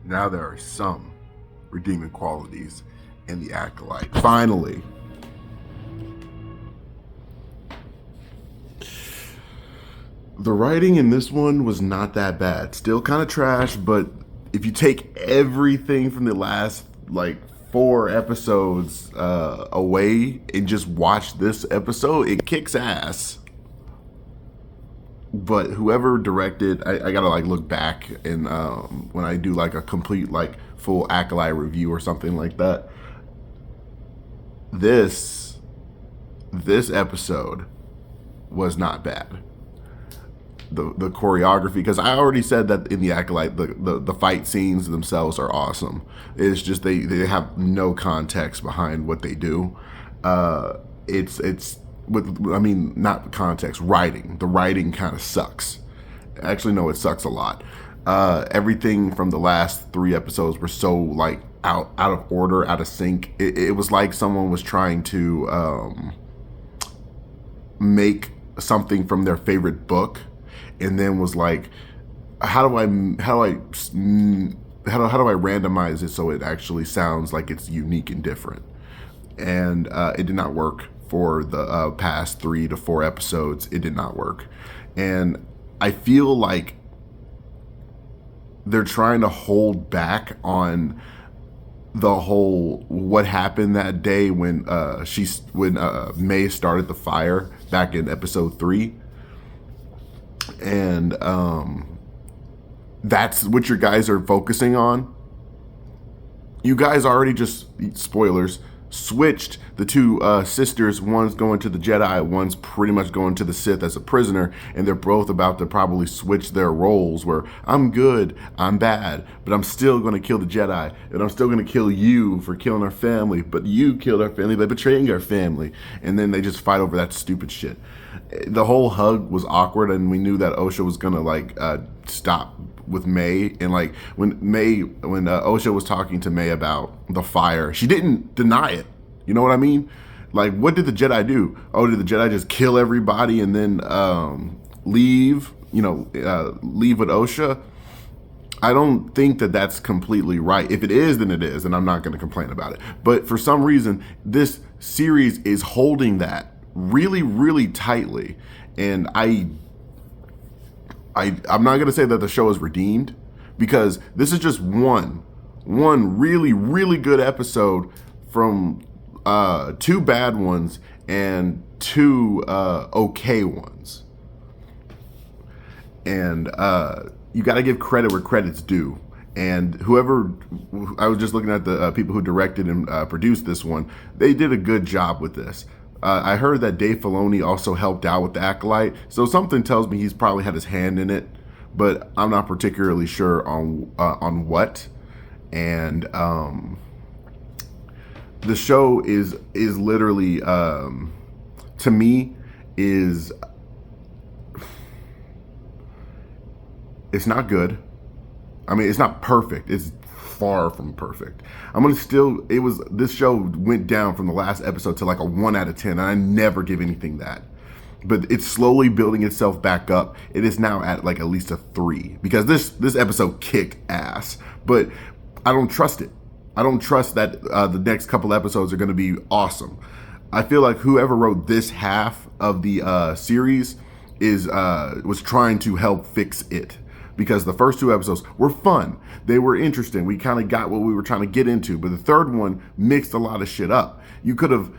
Now there are some redeeming qualities in the Acolyte. Finally. The writing in this one was not that bad. Still kind of trash, but if you take everything from the last, like, 4 episodes away and just watch this episode, it kicks ass. But whoever directed, I gotta like look back and when I do like a complete like full Acolyte review or something like that. This episode was not bad. The choreography, because I already said that in the Acolyte the fight scenes themselves are awesome. It's just they have no context behind what they do. It's with, I mean, not context, writing. The writing kind of sucks. Actually, no, it sucks a lot. Everything from the last 3 episodes were so like out of order, out of sync. It was like someone was trying to make something from their favorite book, and then was like, how do I randomize it so it actually sounds like it's unique and different? And it did not work for the past 3 to 4 episodes. It did not work. And I feel like they're trying to hold back on the whole what happened that day when May started the fire back in episode 3. And that's what your guys are focusing on. You guys already just, spoilers, switched the 2 sisters. One's going to the Jedi, one's pretty much going to the Sith as a prisoner, and they're both about to probably switch their roles where I'm good, I'm bad, but I'm still going to kill the Jedi, and I'm still going to kill you for killing our family, but you killed our family by betraying our family. And then they just fight over that stupid shit. The whole hug was awkward, and we knew that Osha was going to like stop with May. And like when Osha was talking to May about the fire, she didn't deny it. You know what I mean? Like, what did the Jedi do? Oh, did the Jedi just kill everybody and then leave? Leave with Osha? I don't think that that's completely right. If it is, then it is, and I'm not going to complain about it. But for some reason, this series is holding that really, really tightly, and I'm not going to say that the show is redeemed, because this is just one really, really good episode from 2 bad ones and 2 okay ones. And you got to give credit where credit's due. And I was just looking at the people who directed and produced this one. They did a good job with this. I heard that Dave Filoni also helped out with the Acolyte, so something tells me he's probably had his hand in it, but I'm not particularly sure on what. And the show is literally, to me, it's not good. I mean, it's not perfect. It's far from perfect. This show went down from the last episode to like a 1 out of 10, and I never give anything that. But it's slowly building itself back up. It is now at like at least a 3, because this episode kicked ass. But I don't trust it. I don't trust that the next couple episodes are going to be awesome. I feel like whoever wrote this half of the series was trying to help fix it. Because the first 2 episodes were fun. They were interesting. We kind of got what we were trying to get into. But the third one mixed a lot of shit up. You could have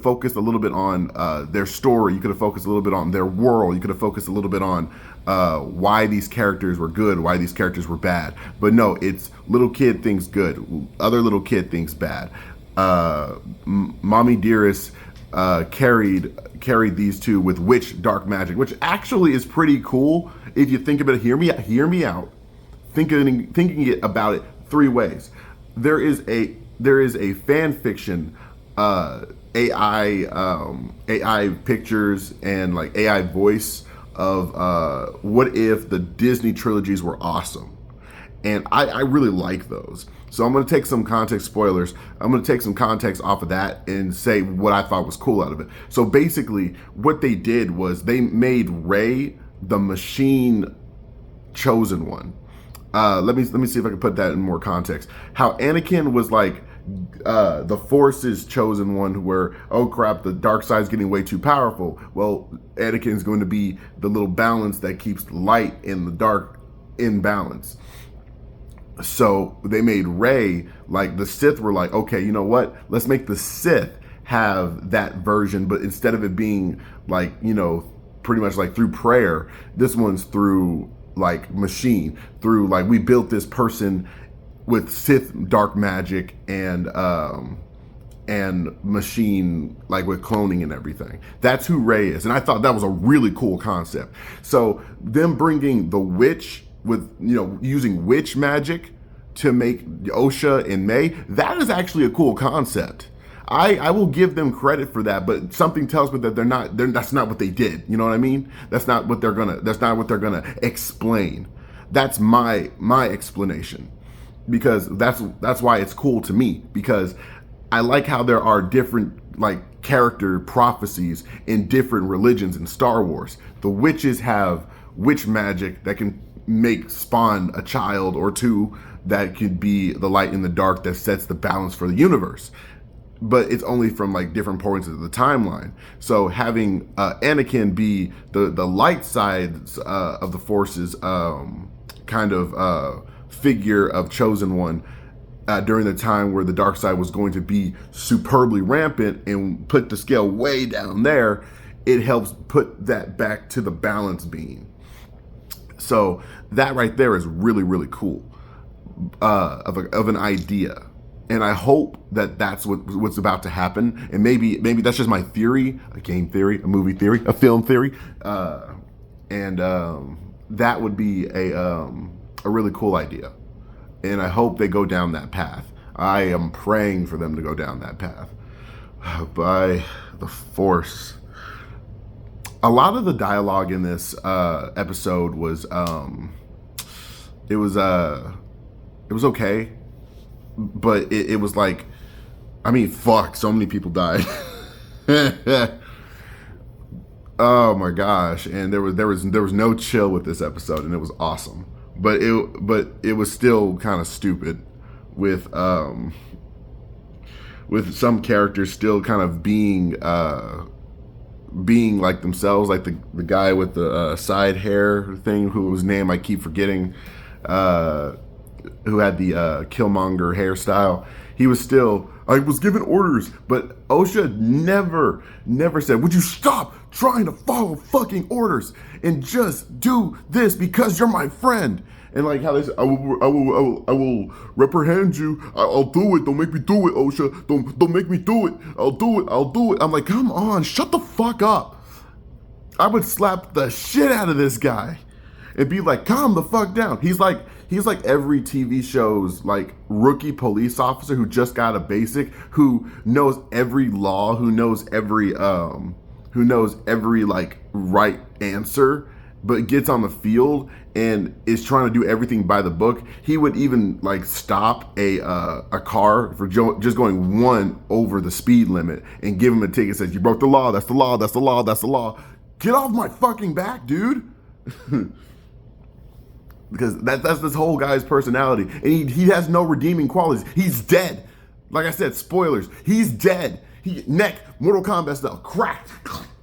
focused a little bit on their story. You could have focused a little bit on their world. You could have focused a little bit on why these characters were good, why these characters were bad. But no, it's little kid thinks good, other little kid thinks bad. Mommy Dearest carried these 2 with witch dark magic, which actually is pretty cool. If you think about it, hear me out. Thinking about it 3 ways. There is a fan fiction, AI pictures and like AI voice of what if the Disney trilogies were awesome, and I really like those. So I'm going to take some context, spoilers. I'm going to take some context off of that and say what I thought was cool out of it. So basically, what they did was they made Rey the machine chosen one. let me see if I can put that in more context. How Anakin was like the Force's chosen one, where, oh crap, the dark side's getting way too powerful. Well, Anakin's going to be the little balance that keeps light and the dark in balance. So they made Rey, like the Sith were like, okay, you know what? Let's make the Sith have that version, but instead of it being like, you know, pretty much like through prayer, this one's through like machine, through like we built this person with Sith dark magic and machine, like with cloning and everything. That's who Rey is, and I thought that was a really cool concept. So them bringing the witch with, you know, using witch magic to make Osha and May, that is actually a cool concept. I will give them credit for that, but something tells me that that's not what they did. You know what I mean? That's not what they're gonna explain. That's my explanation, because that's why it's cool to me, because I like how there are different like character prophecies in different religions in Star Wars. The witches have witch magic that can spawn a child or two that could be the light in the dark that sets the balance for the universe. But it's only from like different points of the timeline. So having Anakin be the light side of the Force's kind of figure of chosen one during the time where the dark side was going to be superbly rampant and put the scale way down there, it helps put that back to the balance beam. So that right there is really, really cool of an idea. And I hope that that's what's about to happen. And maybe that's just my theory, a game theory, a movie theory, a film theory. And that would be a really cool idea. And I hope they go down that path. I am praying for them to go down that path. By the Force. A lot of the dialogue in this episode was it was okay, but it was like, I mean, fuck, so many people died. Oh my gosh, and there was no chill with this episode, and it was awesome. But it was still kind of stupid with some characters still kind of being like themselves, like the guy with the side hair thing, whose name I keep forgetting, who had the Killmonger hairstyle. He was still, I was given orders, but Osha never said, would you stop trying to follow fucking orders and just do this because you're my friend? And like how they say, I will reprehend you. I'll do it. Don't make me do it, Osha. Don't make me do it. I'll do it. I'm like, come on, shut the fuck up. I would slap the shit out of this guy and be like, calm the fuck down. He's like every TV show's like rookie police officer who just got a basic, who knows every law, who knows every like right answer, but gets on the field and is trying to do everything by the book. He would even like stop a car for just going one over the speed limit and give him a ticket. Says, you broke the law. That's the law. That's the law. That's the law. Get off my fucking back, dude. Because that's this whole guy's personality, and he has no redeeming qualities. He's dead. Like I said, spoilers. He's dead. Neck, Mortal Kombat style, cracked,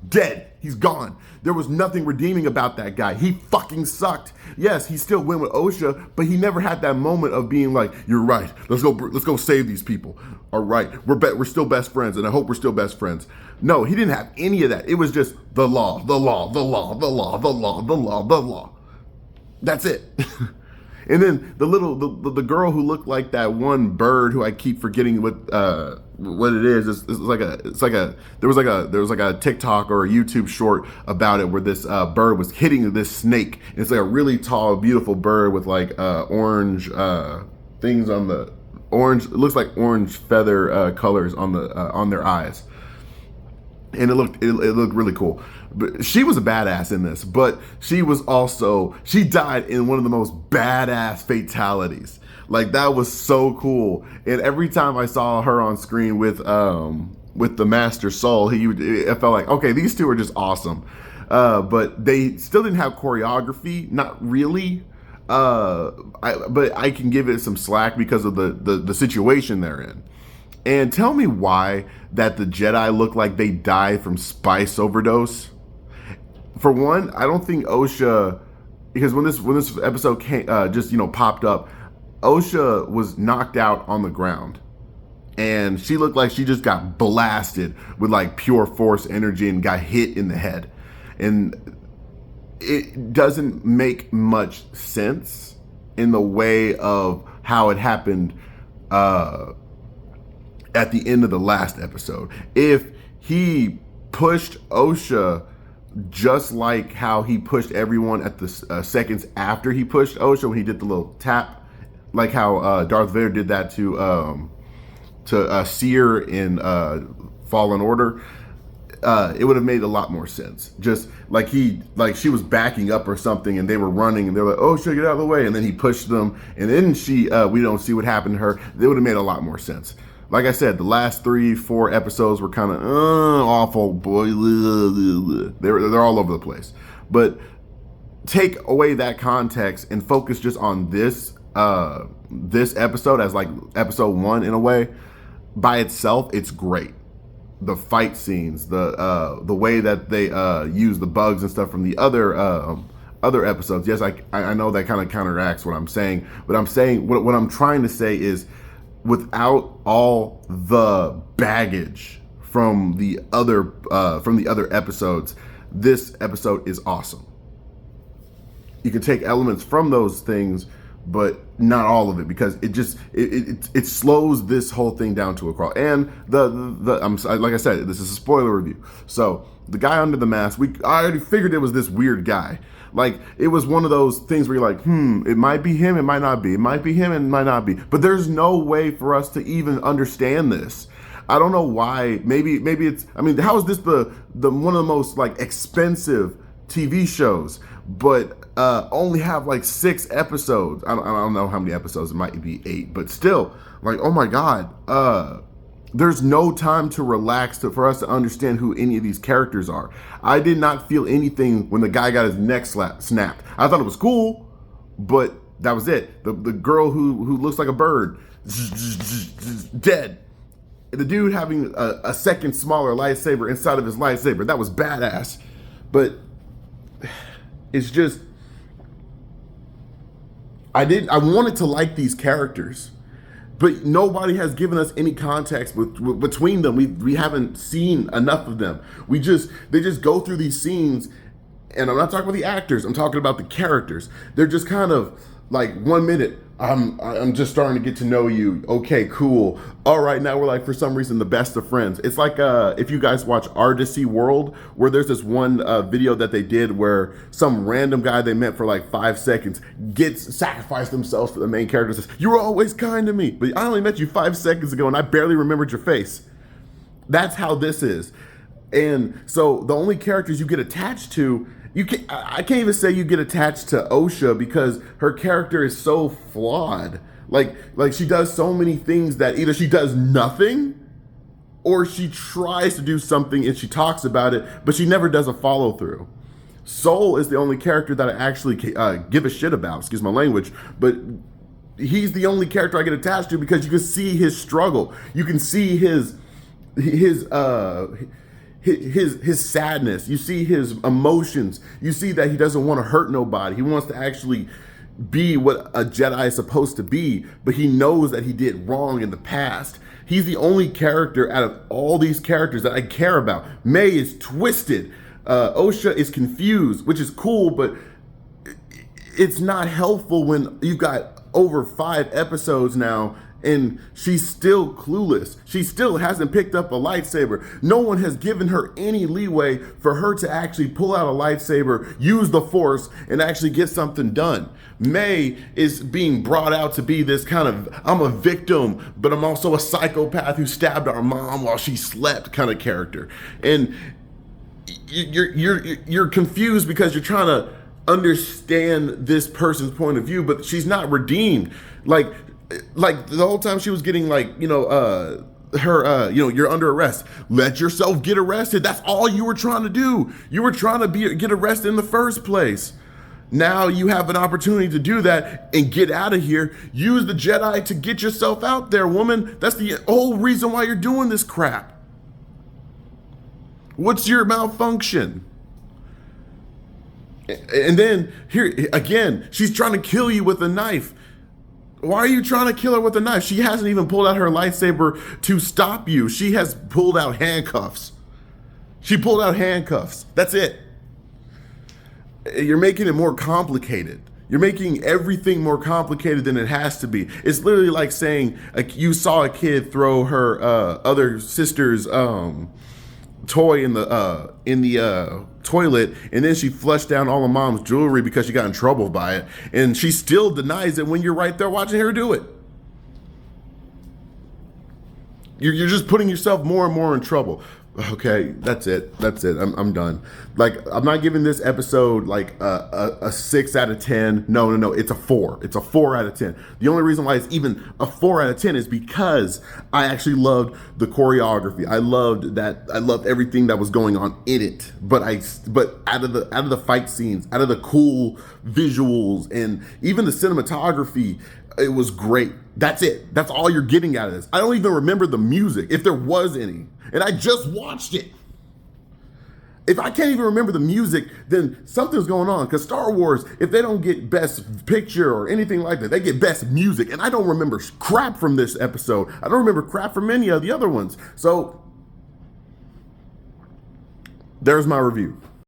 dead. He's gone. There was nothing redeeming about that guy. He fucking sucked. Yes, he still went with Osha, but he never had that moment of being like, "You're right. Let's go save these people." All right, we're still best friends, and I hope we're still best friends. No, he didn't have any of that. It was just the law, the law, the law, the law, the law, the law, the law. That's it. And then the girl who looked like that one bird who I keep forgetting what it is. There was like a TikTok or a YouTube short about it where this bird was hitting this snake. And it's like a really tall, beautiful bird with like orange things on the orange. It looks like orange feather colors on their eyes. And it looked really cool. But she was a badass in this, but she died in one of the most badass fatalities. Like, that was so cool. And every time I saw her on screen with the Master Soul, I felt like, okay, these two are just awesome. But they still didn't have choreography, not really. But I can give it some slack because of the situation they're in. And tell me why that the Jedi look like they died from spice overdose. For one, I don't think Osha, because when this episode came, just popped up, Osha was knocked out on the ground, and she looked like she just got blasted with like pure force energy and got hit in the head, and it doesn't make much sense in the way of how it happened at the end of the last episode. If he pushed Osha just like how he pushed everyone at the seconds after he pushed Osha, when he did the little tap, like how Darth Vader did that to Seer in Fallen Order, it would have made a lot more sense. Just like she was backing up or something, and they were running, and they're like, "Oh, shit, get out of the way!" And then he pushed them, and then we don't see what happened to her. It would have made a lot more sense. Like I said, the last 3-4 episodes were kind of awful, boy. They're all over the place. But take away that context and focus just on this episode as like episode 1 in a way. By itself, it's great. The fight scenes, the way that they use the bugs and stuff from the other episodes. Yes, I know that kind of counteracts what I'm saying, but I'm saying what I'm trying to say is, without all the baggage from the other episodes, this episode is awesome. You can take elements from those things, but not all of it, because it slows this whole thing down to a crawl. And like I said, this is a spoiler review. So the guy under the mask, I already figured it was this weird guy. Like, it was one of those things where you're like, it might be him, it might not be. It might be him, it might not be. But there's no way for us to even understand this. I don't know why. Maybe it's, how is this the one of the most like expensive TV shows, but only have like 6 episodes. I don't know how many episodes. It might be 8, but still, like, oh my God. There's no time to relax for us to understand who any of these characters are. I did not feel anything when the guy got his neck snapped. I thought it was cool, but that was it. The girl who looks like a bird, dead. The dude having a second smaller lightsaber inside of his lightsaber, that was badass. But it's just, I wanted to like these characters, but nobody has given us any context between them. We haven't seen enough of them. They just go through these scenes, and I'm not talking about the actors, I'm talking about the characters. They're just kind of like, 1 minute, I'm just starting to get to know you. Okay, cool. All right, now we're like, for some reason, the best of friends. It's like if you guys watch Artisy World, where there's this one video that they did where some random guy they met for like 5 seconds sacrificed themselves for the main character, says, "You were always kind to me, but I only met you 5 seconds ago and I barely remembered your face." That's how this is. And so the only characters you get attached to, I can't even say you get attached to Osha, because her character is so flawed. Like she does so many things that either she does nothing, or she tries to do something and she talks about it, but she never does a follow through. Soul is the only character that I actually give a shit about, excuse my language, but he's the only character I get attached to because you can see his struggle. You can see his sadness. You see his emotions. You see that he doesn't want to hurt nobody. He wants to actually be what a Jedi is supposed to be, but he knows that he did wrong in the past. He's the only character out of all these characters that I care about. May is twisted. Osha is confused, which is cool, but it's not helpful when you've got over 5 episodes now and she's still clueless. She still hasn't picked up a lightsaber. No one has given her any leeway for her to actually pull out a lightsaber, use the Force, and actually get something done. May is being brought out to be this kind of, I'm a victim, but I'm also a psychopath who stabbed our mom while she slept kind of character. And you're confused because you're trying to understand this person's point of view, but she's not redeemed. Like the whole time she was getting you're under arrest. Let yourself get arrested. That's all you were trying to do. You were trying to get arrested in the first place. Now you have an opportunity to do that and get out of here. Use the Jedi to get yourself out there, woman. That's the whole reason why you're doing this crap. What's your malfunction? And then here again, she's trying to kill you with a knife. Why are you trying to kill her with a knife? She hasn't even pulled out her lightsaber to stop you. She has pulled out handcuffs. She pulled out handcuffs. That's it. You're making it more complicated. You're making everything more complicated than it has to be. It's literally like saying you saw a kid throw her other sister's toy in the toilet, and then she flushed down all of mom's jewelry because she got in trouble by it, and she still denies it when you're right there watching her do it. You're just putting yourself more and more in trouble. Okay, that's it. I'm done. Like, I'm not giving this episode like a 6 out of 10. No. It's a 4. It's a 4 out of 10. The only reason why it's even a 4 out of 10 is because I actually loved the choreography. I loved everything that was going on in it. But out of the fight scenes, out of the cool visuals, and even the cinematography, it was great. That's it. That's all you're getting out of this. I don't even remember the music, if there was any. And I just watched it. If I can't even remember the music, then something's going on. Because Star Wars, if they don't get best picture or anything like that, they get best music. And I don't remember crap from this episode. I don't remember crap from any of the other ones. So there's my review.